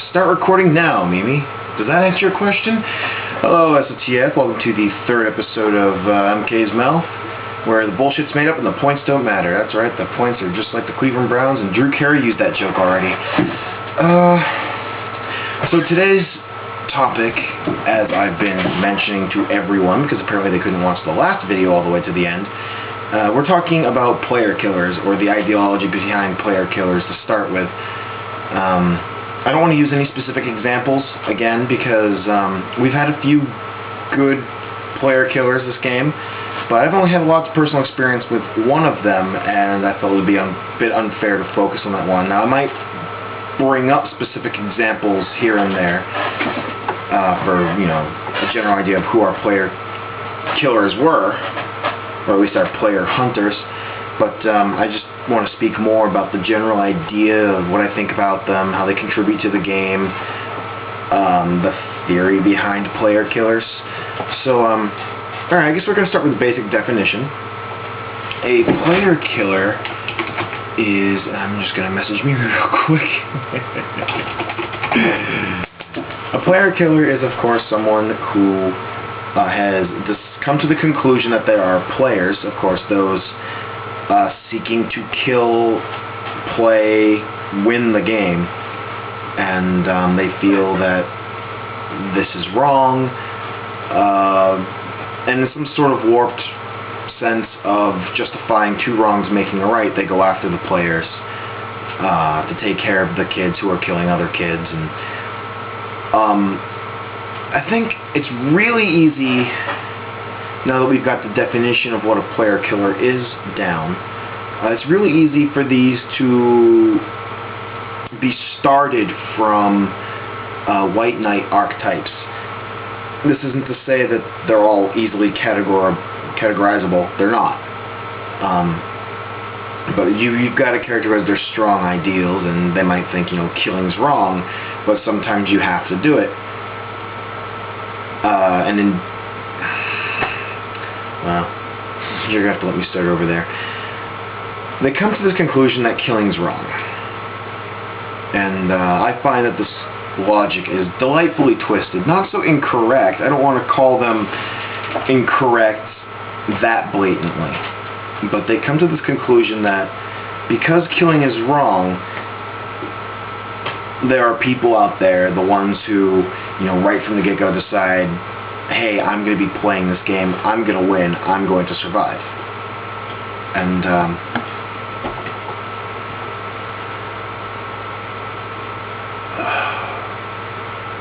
Start recording now, Mimi. Does that answer your question? Hello, SOTF. Welcome to the third episode of MK's Mouth, where the bullshit's made up and the points don't matter. That's right, the points are just like the Cleveland Browns, and Drew Carey used that joke already. So today's topic, as I've been mentioning to everyone, because apparently they couldn't watch the last video all the way to the end, we're talking about player killers, or the ideology behind player killers to start with. I don't want to use any specific examples, again, because we've had a few good player killers this game, but I've only had lots of personal experience with one of them, and I thought it would be a bit unfair to focus on that one. Now, I might bring up specific examples here and there for, you know, a general idea of who our player killers were, or at least our player hunters, but I just want to speak more about the general idea of what I think about them, how they contribute to the game, the theory behind player killers. So, alright, I guess we're going to start with the basic definition. A player killer is, I'm just going to message me real quick. A player killer is, of course, someone who has come to the conclusion that there are players, of course, those seeking to kill, play, win the game, and they feel that this is wrong, and in some sort of warped sense of justifying two wrongs making a right, they go after the players to take care of the kids who are killing other kids. And I think it's really easy, now that we've got the definition of what a player killer is down, it's really easy for these to be started from White Knight archetypes. This isn't to say that they're all easily categorizable. They're not. But you've got to characterize their strong ideals, and they might think, you know, killing's wrong, but sometimes you have to do it. And then, well, you're going to have to let me start over there. They come to this conclusion that killing's wrong. And I find that this logic is delightfully twisted. Not so incorrect. I don't want to call them incorrect that blatantly. But they come to this conclusion that because killing is wrong, there are people out there, the ones who, you know, right from the get-go decide, hey, I'm going to be playing this game, I'm going to win, I'm going to survive. And,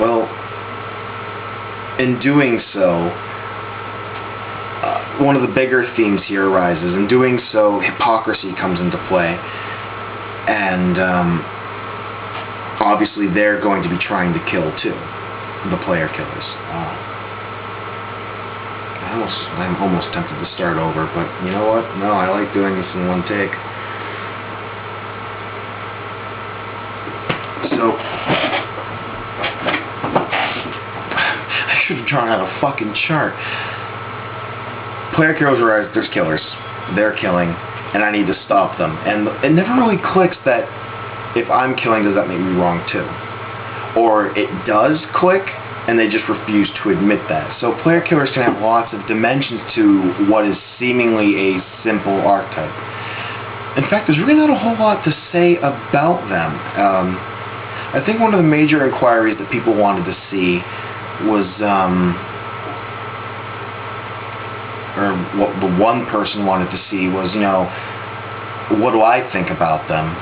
well, in doing so, one of the bigger themes here arises. In doing so, hypocrisy comes into play. And, obviously they're going to be trying to kill too, the player killers. I'm almost tempted to start over, but you know what? No, I like doing this in one take. So, I should have drawn out a fucking chart. Player killers are, there's killers. They're killing, and I need to stop them. And it never really clicks that if I'm killing, does that make me wrong too? Or it does click, and they just refuse to admit that. So player killers can have lots of dimensions to what is seemingly a simple archetype. In fact, there's really not a whole lot to say about them. I think one of the major inquiries that people wanted to see was, or what the one person wanted to see was, you know, what do I think about them?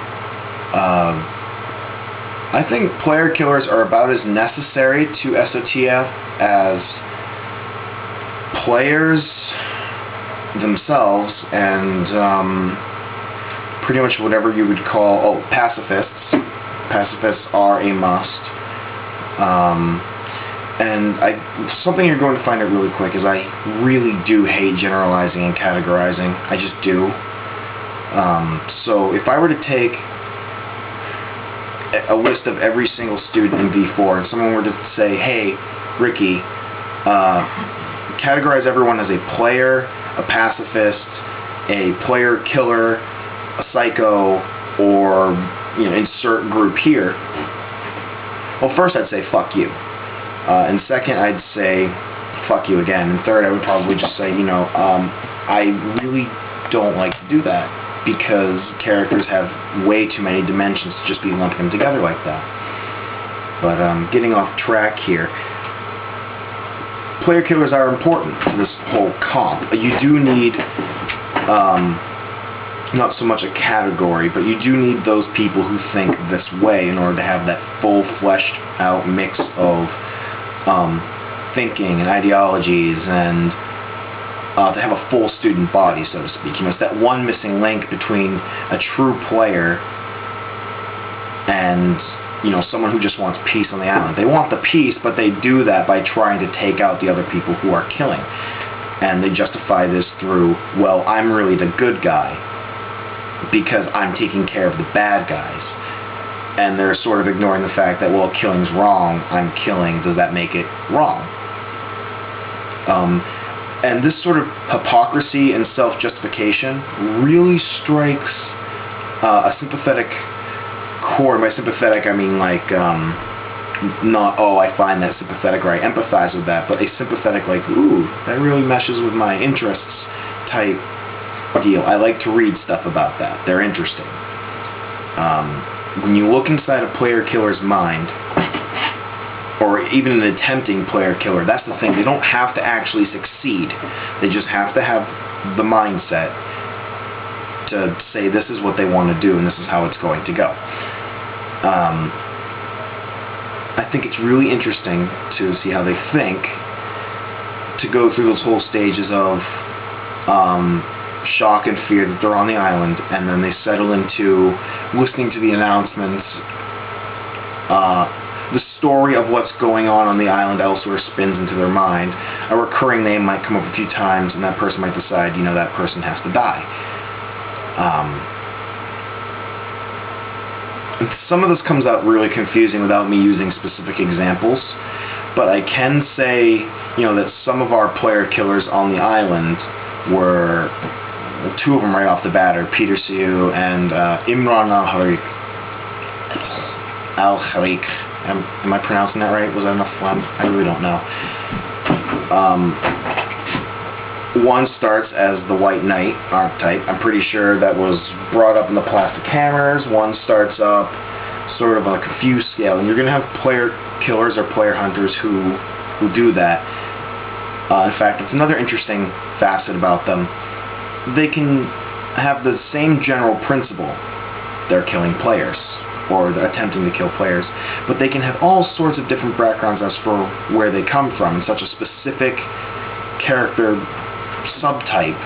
I think player killers are about as necessary to SOTF as players themselves, and pretty much whatever you would call, pacifists. Pacifists are a must. And something you're going to find out really quick is I really do hate generalizing and categorizing. I just do. So if I were to take a list of every single student in V4, and someone were to say, hey, Ricky, categorize everyone as a player, a pacifist, a player killer, a psycho, or, you know, insert group here, Well, first I'd say fuck you. And second, I'd say fuck you again. And third, I would probably just say, you know, I really don't like to do that because characters have way too many dimensions to just be lumping them together like that. But getting off track here, player killers are important for this whole comp. You do need not so much a category, but you do need those people who think this way in order to have that full fleshed out mix of thinking and ideologies, and to have a full student body, so to speak. You know, it's that one missing link between a true player and, you know, someone who just wants peace on the island. They want the peace, but they do that by trying to take out the other people who are killing. And they justify this through, well, I'm really the good guy because I'm taking care of the bad guys. And they're sort of ignoring the fact that, well, killing's wrong, I'm killing, does that make it wrong? And this sort of hypocrisy and self-justification really strikes a sympathetic chord. By sympathetic, I mean like, not, oh, I find that sympathetic or I empathize with that, but a sympathetic like, ooh, that really meshes with my interests type deal. I like to read stuff about that. They're interesting. When you look inside a player killer's mind, or even an attempting player killer, that's the thing. They don't have to actually succeed. They just have to have the mindset to say this is what they want to do and this is how it's going to go. I think it's really interesting to see how they think, to go through those whole stages of shock and fear that they're on the island, and then they settle into listening to the announcements. The story of what's going on the island elsewhere spins into their mind. A recurring name might come up a few times, and that person might decide, you know, that person has to die. Some of this comes out really confusing without me using specific examples, but I can say, you know, that some of our player killers on the island were, two of them right off the bat are Peter Siu and Imran Al-Khariq. Am I pronouncing that right? Was that enough fun? I really don't know. One starts as the White Knight archetype. I'm pretty sure that was brought up in the Plastic Hammers. One starts up sort of on a confused scale, and you're going to have player killers or player hunters who do that. In fact, it's another interesting facet about them. They can have the same general principle. They're killing players, or they're attempting to kill players, but they can have all sorts of different backgrounds as for where they come from, and such a specific character subtype.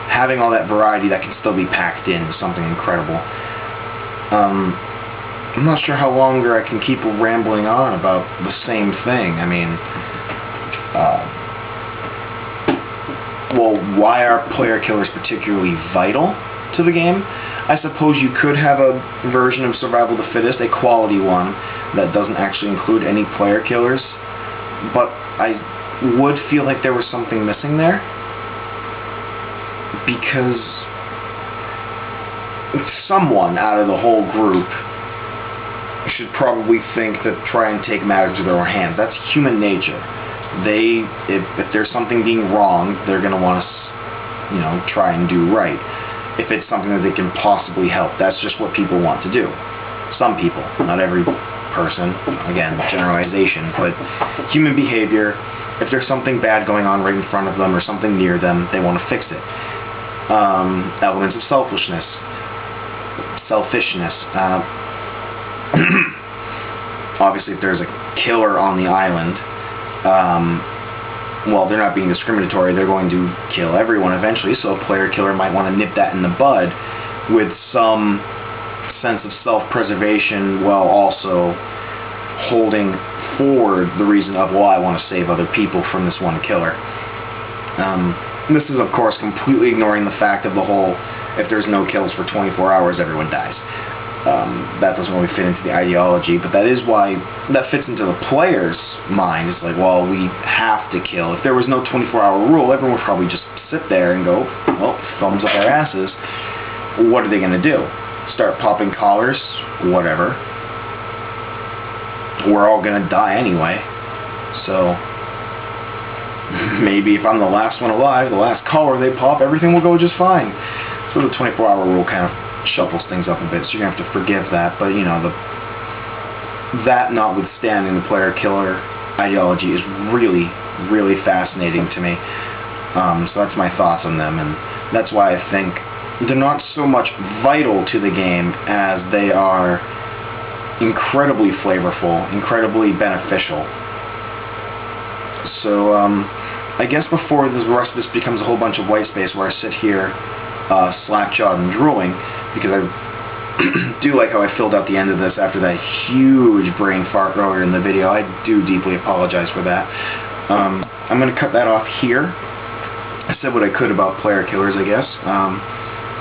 Having all that variety that can still be packed in is something incredible. I'm not sure how longer I can keep rambling on about the same thing. I mean, well, why are player killers particularly vital to the game? I suppose you could have a version of Survival of the Fittest, a quality one, that doesn't actually include any player killers, but I would feel like there was something missing there, because someone out of the whole group should probably think to try and take matters into their own hands. That's human nature. If there's something being wrong, they're going to want to, you know, try and do right. If it's something that they can possibly help, that's just what people want to do. Some people, not every person, again, generalization, but human behavior, if there's something bad going on right in front of them or something near them, they want to fix it. Elements of selfishness. Obviously, if there's a killer on the island, well, they're not being discriminatory, they're going to kill everyone eventually, so a player killer might want to nip that in the bud with some sense of self-preservation while also holding forward the reason of, well, I want to save other people from this one killer. This is, of course, completely ignoring the fact of the whole, if there's no kills for 24 hours, everyone dies. That doesn't really fit into the ideology, but that is why that fits into the player's mind. It's like, well, we have to kill. If there was no 24-hour rule, everyone would probably just sit there and go, well, thumbs up their asses. What are they going to do? Start popping collars? Whatever. we're all gonna die anyway. So maybe if I'm the last one alive, the last caller they pop, everything will go just fine. So the 24-hour rule kind of shuffles things up a bit, so you're gonna have to forgive that. But you know, that notwithstanding, the player killer ideology is really, really fascinating to me. So that's my thoughts on them, and that's why I think they're not so much vital to the game as they are incredibly flavorful, incredibly beneficial. So I guess before the rest of this becomes a whole bunch of white space where I sit here slack-jawed and drooling, because I do like how I filled out the end of this after that huge brain fart earlier in the video. I do deeply apologize for that. I'm going to cut that off here. I said what I could about player killers, I guess.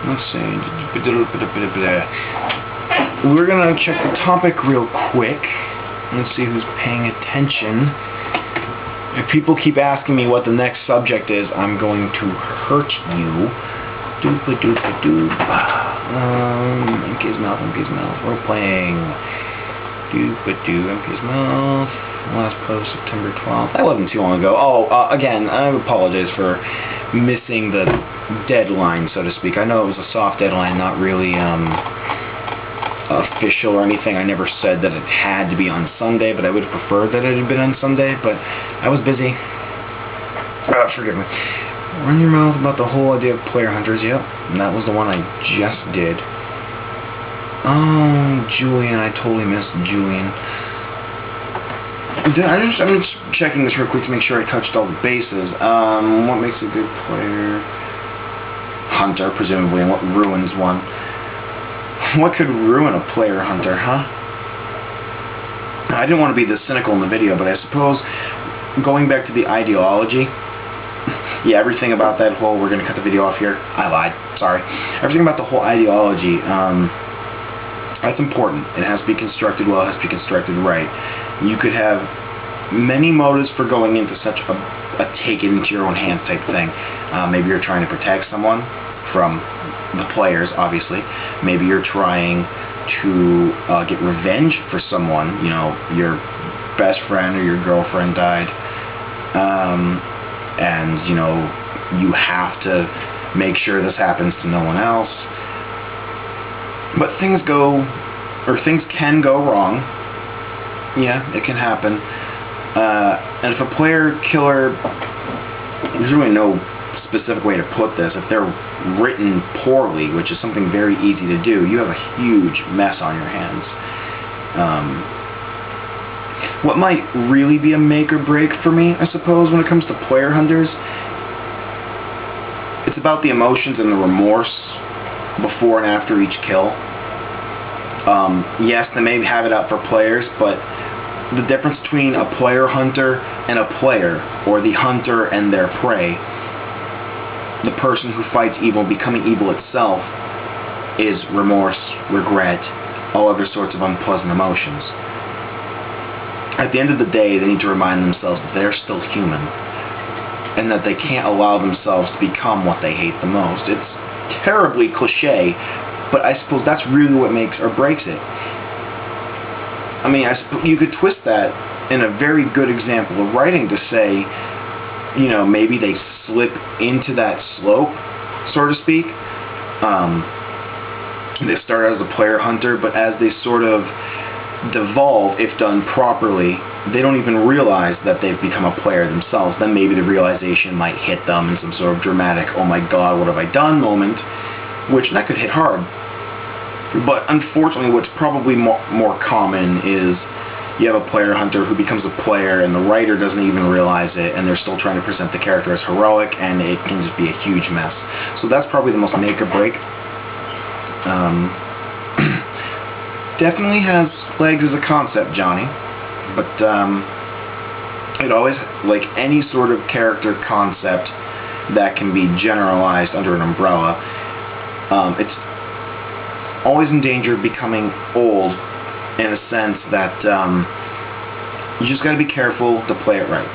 Let's see. We're going to check the topic real quick. Let's see who's paying attention. If people keep asking me what the next subject is, I'm going to hurt you. MK's Mouth, role playing. MK's Mouth. Last post September 12th. That wasn't too long ago. Oh, again, I apologize for missing the deadline, so to speak. I know it was a soft deadline, not really official or anything. I never said that it had to be on Sunday, but I would have preferred that it had been on Sunday, but I was busy. Forgive me. Run your mouth about the whole idea of player hunters. Yep, and that was the one I just did. Oh, Julian. I totally missed Julian. I'm just checking this real quick to make sure I touched all the bases. What makes a good player hunter, presumably, and what ruins one? What could ruin a player hunter, huh? I didn't want to be this cynical in the video, but I suppose going back to the ideology, yeah, everything about that whole, we're going to cut the video off here. I lied. Sorry. Everything about the whole ideology, that's important. It has to be constructed well. It has to be constructed right. You could have many motives for going into such a take it into your own hands type thing. Maybe you're trying to protect someone from the players, obviously. Maybe you're trying to get revenge for someone. You know, your best friend or your girlfriend died. And, you know, you have to make sure this happens to no one else. But things can go wrong. Yeah, it can happen. And if a player killer, there's really no specific way to put this. If they're written poorly, which is something very easy to do, you have a huge mess on your hands. What might really be a make or break for me, I suppose, when it comes to player hunters, it's about the emotions and the remorse before and after each kill. Yes, they may have it out for players, but the difference between a player hunter and a player, or the hunter and their prey, the person who fights evil becoming evil itself, is remorse, regret, all other sorts of unpleasant emotions. At the end of the day, they need to remind themselves that they're still human, and that they can't allow themselves to become what they hate the most. It's terribly cliche, but I suppose that's really what makes or breaks it. I mean, you could twist that in a very good example of writing to say, you know, maybe they slip into that slope, so to speak. They start out as a player hunter, but as they sort of devolve, if done properly, they don't even realize that they've become a player themselves. Then maybe the realization might hit them in some sort of dramatic, oh my god, what have I done moment, which that could hit hard. But unfortunately, what's probably more common is you have a player hunter who becomes a player and the writer doesn't even realize it, and they're still trying to present the character as heroic, and it can just be a huge mess. So that's probably the most make or break. Definitely has legs as a concept, Johnny, but it always, like any sort of character concept that can be generalized under an umbrella, it's always in danger of becoming old, in a sense that you just got to be careful to play it right.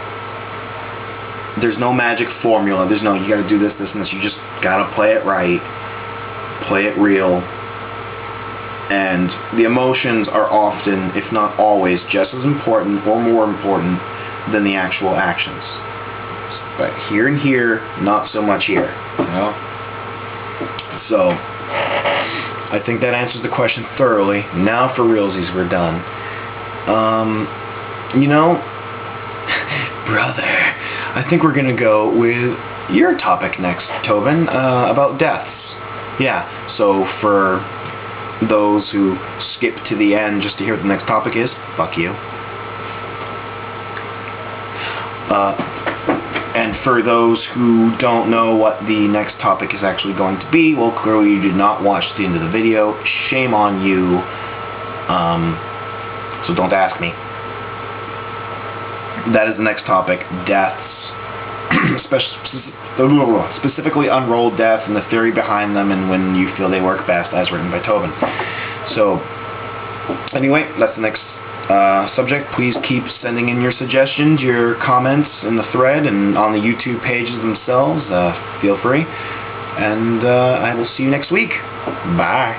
There's no magic formula. There's no, you got to do this, this, and this. You just got to play it right, play it real, And the emotions are often, if not always, just as important or more important than the actual actions. But here and here, not so much here. You know? So, I think that answers the question thoroughly. Now for realsies, we're done. You know, brother, I think we're gonna go with your topic next, Tobin, about deaths. Yeah, so for those who skip to the end just to hear what the next topic is, fuck you. And for those who don't know what the next topic is actually going to be, well, clearly you did not watch the end of the video. Shame on you. So don't ask me. That is the next topic, deaths. Specifically unrolled deaths and the theory behind them and when you feel they work best, as written by Tobin. So, anyway, that's the next subject. Please keep sending in your suggestions, your comments in the thread and on the YouTube pages themselves. Feel free. And I will see you next week. Bye.